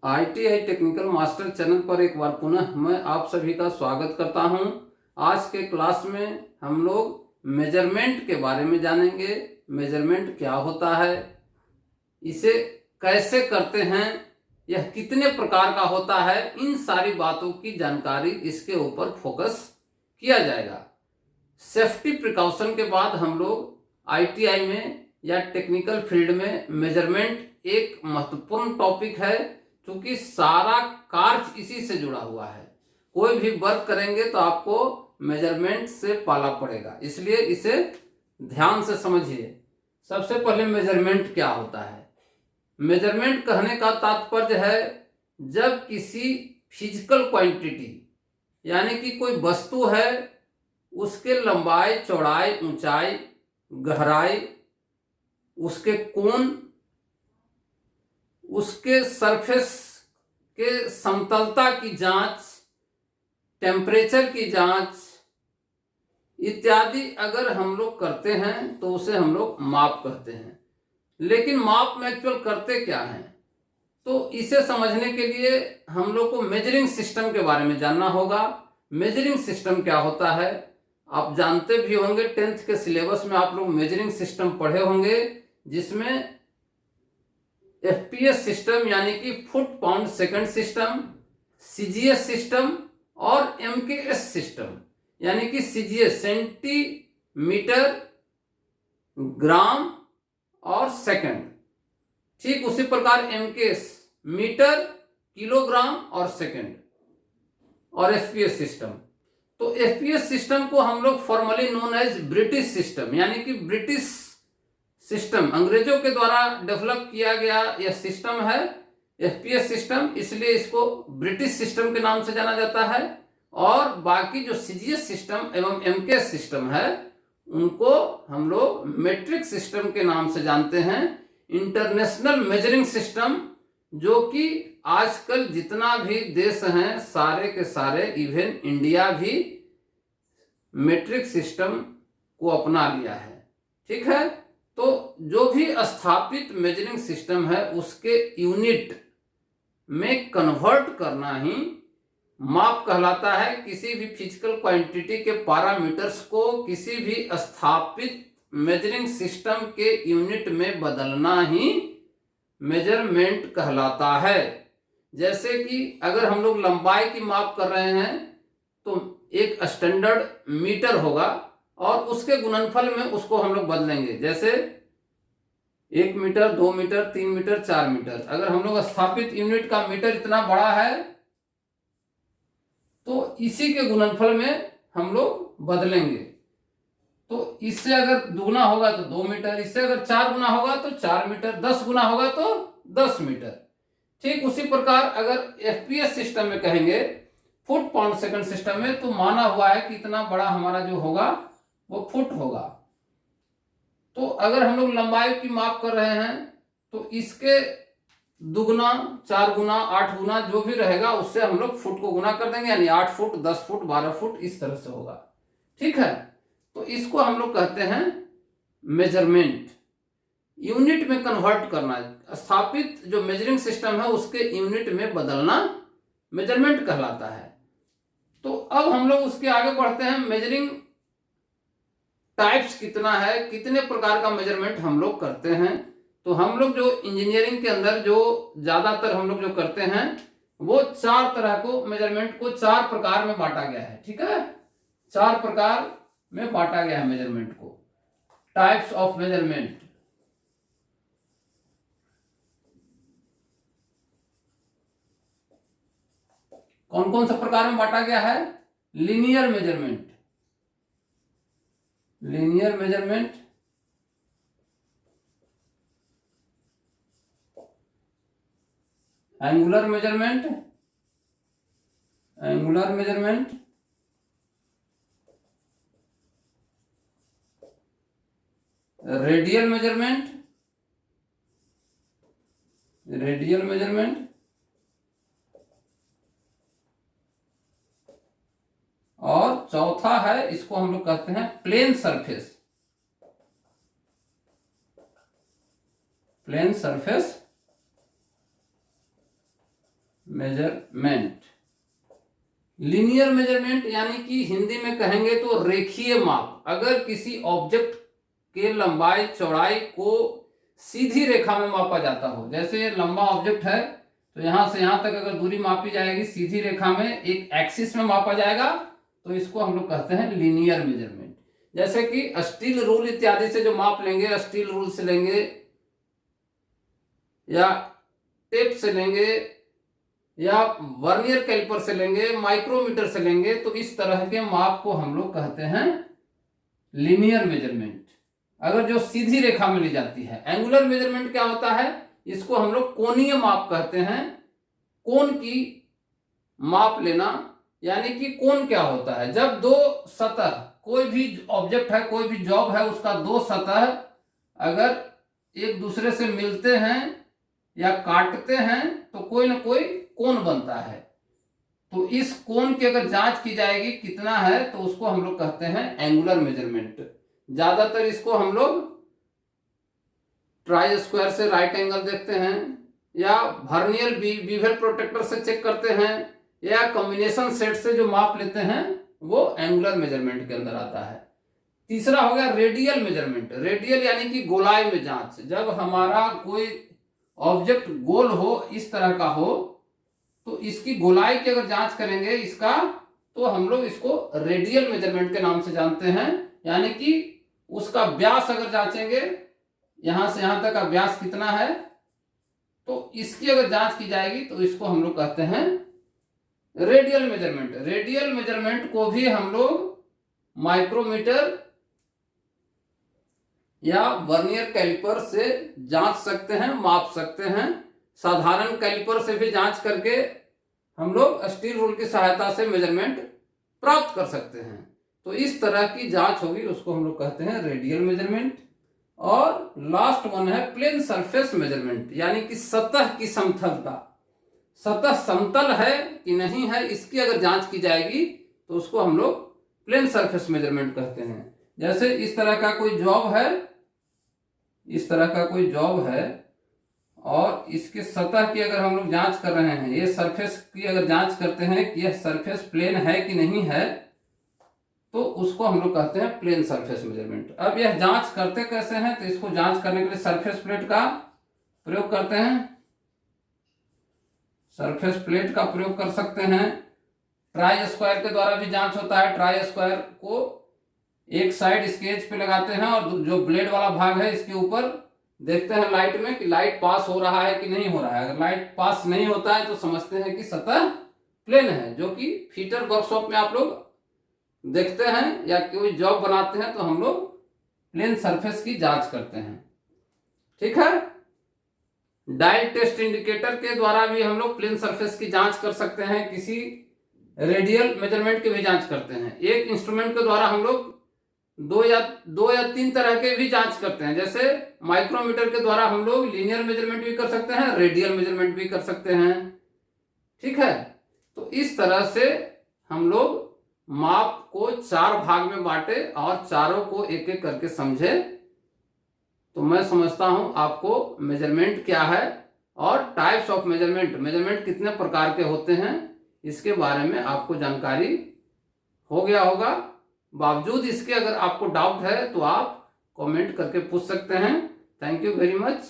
ITI technical master channel पर एक बार पुनः मैं आप सभी का स्वागत करता हूं। आज के क्लास में हम लोग मेजरमेंट के बारे में जानेंगे। मेजरमेंट क्या होता है, इसे कैसे करते हैं, यह कितने प्रकार का होता है, इन सारी बातों की जानकारी इसके ऊपर फोकस किया जाएगा। सेफ्टी प्रिकॉशन के बाद हम लोग ITI में या टेक्निकल फील्ड में मेजरमेंट एक महत्वपूर्ण टॉपिक है, क्योंकि सारा कार्य इसी से जुड़ा हुआ है। कोई भी वर्क करेंगे तो आपको मेजरमेंट से पाला पड़ेगा, इसलिए इसे ध्यान से समझिए। सबसे पहले मेजरमेंट क्या होता है। मेजरमेंट कहने का तात्पर्य है जब किसी फिजिकल क्वांटिटी यानी कि कोई वस्तु है, उसके लंबाई, चौड़ाई, ऊंचाई, गहराई, उसके कोण, उसके सरफेस के समतलता की जांच, टेम्परेचर की जांच इत्यादि अगर हम लोग करते हैं तो उसे हम लोग माप कहते हैं। लेकिन माप में एक्चुअल करते क्या हैं, तो इसे समझने के लिए हम लोग को मेजरिंग सिस्टम के बारे में जानना होगा। मेजरिंग सिस्टम क्या होता है आप जानते भी होंगे, 10th के सिलेबस में आप लोग मेजरिंग सिस्टम पढ़े होंगे, जिसमें FPS सिस्टम यानी कि foot pound second system, CGS system और MKS सिस्टम यानी कि CGS सेंटीमीटर, ग्राम और सेकंड, ठीक उसी प्रकार MKS मीटर, किलोग्राम और सेकंड, और FPS सिस्टम। तो FPS सिस्टम को हम लोग formally known as British system यानी कि ब्रिटिश सिस्टम, अंग्रेजों के द्वारा डेवलप किया गया यह सिस्टम है FPS सिस्टम, इसलिए इसको ब्रिटिश सिस्टम के नाम से जाना जाता है। और बाकी जो CGS सिस्टम एवं MKS सिस्टम है उनको हम लोग मेट्रिक सिस्टम के नाम से जानते हैं, इंटरनेशनल मेजरिंग सिस्टम, जो कि आजकल जितना भी देश हैं सारे के सारे, इवन इंडिया भी मेट्रिक सिस्टम को अपना लिया है। ठीक है, तो जो भी स्थापित मेजरिंग सिस्टम है उसके यूनिट में कन्वर्ट करना ही माप कहलाता है। किसी भी फिजिकल क्वांटिटी के पैरामीटर्स को किसी भी स्थापित मेजरिंग सिस्टम के यूनिट में बदलना ही मेजरमेंट कहलाता है। जैसे कि अगर हम लोग लंबाई की माप कर रहे हैं तो एक स्टैंडर्ड मीटर होगा और उसके गुणनफल में उसको हम लोग बदलेंगे। जैसे 1 मीटर, 2 मीटर, 3 मीटर, 4 मीटर। अगर हम लोग स्थापित यूनिट का मीटर इतना बड़ा है तो इसी के गुणनफल में हम लोग बदलेंगे। तो इससे अगर दुगुना होगा तो 2 मीटर, इससे अगर 4 गुना होगा तो 4 मीटर, 10 गुना होगा तो 10 मीटर। ठीक उसी प्रकार अगर FPS सिस्टम में कहेंगे, फुट पाउंड सेकंड सिस्टम में, तो माना हुआ है कि इतना बड़ा हमारा जो होगा वो फुट होगा। तो अगर हम लोग लंबाई की माप कर रहे हैं तो इसके दुगुना, 4 गुना, 8 गुना जो भी रहेगा उससे हम लोग फुट को गुना कर देंगे, यानी 8 फुट, 10 फुट, 12 फुट, इस तरह से होगा। ठीक है, तो इसको हम लोग कहते हैं मेजरमेंट। यूनिट में कन्वर्ट करना, स्थापित जो मेजरिंग सिस्टम है उसके यूनिट में बदलना मेजरमेंट कहलाता है। तो अब हम लोग उसके आगे बढ़ते हैं। मेजरिंग टाइप्स कितना है, कितने प्रकार का मेजरमेंट हम लोग करते हैं। तो हम लोग जो इंजीनियरिंग के अंदर जो ज्यादातर हम लोग जो करते हैं वो 4 तरह को मेजरमेंट को 4 प्रकार में बांटा गया है। ठीक है, 4 प्रकार में बांटा गया है मेजरमेंट को, टाइप्स ऑफ मेजरमेंट। कौन कौन सा प्रकार में बांटा गया है। Linear measurement, linear measurement, angular measurement, angular measurement, radial measurement, radial measurement, और चौथा है, इसको हम लोग कहते हैं plane surface, plane surface measurement. Linear measurement यानी कि हिंदी में कहेंगे तो रेखीय माप। अगर किसी ऑब्जेक्ट के लंबाई चौड़ाई को सीधी रेखा में मापा जाता हो, जैसे ये लंबा ऑब्जेक्ट है तो यहां से यहां तक अगर दूरी मापी जाएगी सीधी रेखा में, एक एक्सिस में मापा जाएगा, तो इसको हम लोग कहते हैं लीनियर मेजरमेंट। जैसे कि स्टील रूल इत्यादि से जो माप लेंगे, स्टील रूल से लेंगे या टेप से लेंगे या वर्नियर कैलिपर से लेंगे, माइक्रोमीटर से लेंगे, तो इस तरह के माप को हम लोग कहते हैं लीनियर मेजरमेंट, अगर जो सीधी रेखा में ली जाती है। एंगुलर मेजरमेंट क्या होता है, इसको हम लोग कोणीय माप कहते हैं। कोण की माप लेना, यानी कि कोण क्या होता है, जब दो सतह, कोई भी ऑब्जेक्ट है, कोई भी जॉब है, उसका दो सतह अगर एक दूसरे से मिलते हैं या काटते हैं तो कोई ना कोई कोण बनता है। तो इस कोण की अगर जांच की जाएगी कितना है, तो उसको हम लोग कहते हैं एंगुलर मेजरमेंट। ज्यादातर इसको हम लोग ट्राई स्क्वायर से राइट एंगल देखते हैं, या वर्नियर बीवेल प्रोटेक्टर से चेक करते हैं, या कॉम्बिनेशन सेट से जो माप लेते हैं वो एंगुलर मेजरमेंट के अंदर आता है। तीसरा हो गया रेडियल मेजरमेंट। रेडियल यानी कि गोलाई में जांच। जब हमारा कोई ऑब्जेक्ट गोल हो, इस तरह का हो, तो इसकी गोलाई की अगर जांच करेंगे इसका, तो हम लोग इसको रेडियल मेजरमेंट के नाम से जानते हैं। यानी कि उसका व्यास अगर जांचेंगे, यहां से यहां तक का व्यास कितना है, तो इसकी अगर जांच की जाएगी तो इसको हम लोग कहते हैं रेडियल मेजरमेंट। रेडियल मेजरमेंट को भी हम लोग माइक्रोमीटर या वर्नियर कैलिपर से जांच सकते हैं, माप सकते हैं। साधारण कैलिपर से भी जांच करके हम लोग स्टील रूल की सहायता से मेजरमेंट प्राप्त कर सकते हैं। तो इस तरह की जांच होगी, उसको हम लोग कहते हैं रेडियल मेजरमेंट। और लास्ट वन है प्लेन सरफेस मेजरमेंट, यानी कि सतह की समतलता। सतह समतल है कि नहीं है, इसकी अगर जांच की जाएगी तो उसको हम लोग प्लेन सरफेस मेजरमेंट कहते हैं। जैसे इस तरह का कोई जॉब है, इस तरह का कोई जॉब है, और इसके सतह की अगर हम लोग जांच कर रहे हैं, ये सरफेस की अगर जांच करते हैं कि यह सरफेस प्लेन है कि नहीं है, तो उसको हम लोग कहते हैं प्लेन सरफेस मेजरमेंट। अब यह जांच करते कैसे हैं, तो इसको जांच करने के लिए सरफेस प्लेट का प्रयोग करते हैं। सरफेस प्लेट का प्रयोग कर सकते हैं। ट्राई स्क्वायर के द्वारा भी जांच होता है। ट्राई स्क्वायर को एक साइड स्केच पे लगाते हैं और जो ब्लेड वाला भाग है इसके ऊपर देखते हैं लाइट में कि लाइट पास हो रहा है कि नहीं हो रहा है। अगर लाइट पास नहीं होता है तो समझते हैं कि सतह प्लेन है, जो कि फीटर वर्कशॉप में आप लोग देखते हैं, या कोई जॉब बनाते हैं तो हम लोग प्लेन सरफेस की जांच करते हैं। ठीक है। डायल टेस्ट इंडिकेटर के द्वारा भी हम लोग प्लेन सरफेस की जांच कर सकते हैं। किसी रेडियल मेजरमेंट की भी जांच करते हैं। एक इंस्ट्रूमेंट के द्वारा हम लोग दो या तीन तरह के भी जांच करते हैं। जैसे माइक्रोमीटर के द्वारा हम लोग लीनियर मेजरमेंट भी कर सकते हैं, रेडियल मेजरमेंट भी कर सकते हैं। ठीक है। तो इस तरह से हम लोग माप को चार भाग में बांटे और चारों को एक एक करके समझे। तो मैं समझता हूं आपको मेजरमेंट क्या है और टाइप्स ऑफ मेजरमेंट, मेजरमेंट कितने प्रकार के होते हैं, इसके बारे में आपको जानकारी हो गया होगा। बावजूद इसके अगर आपको डाउट है तो आप कमेंट करके पूछ सकते हैं। Thank you very much.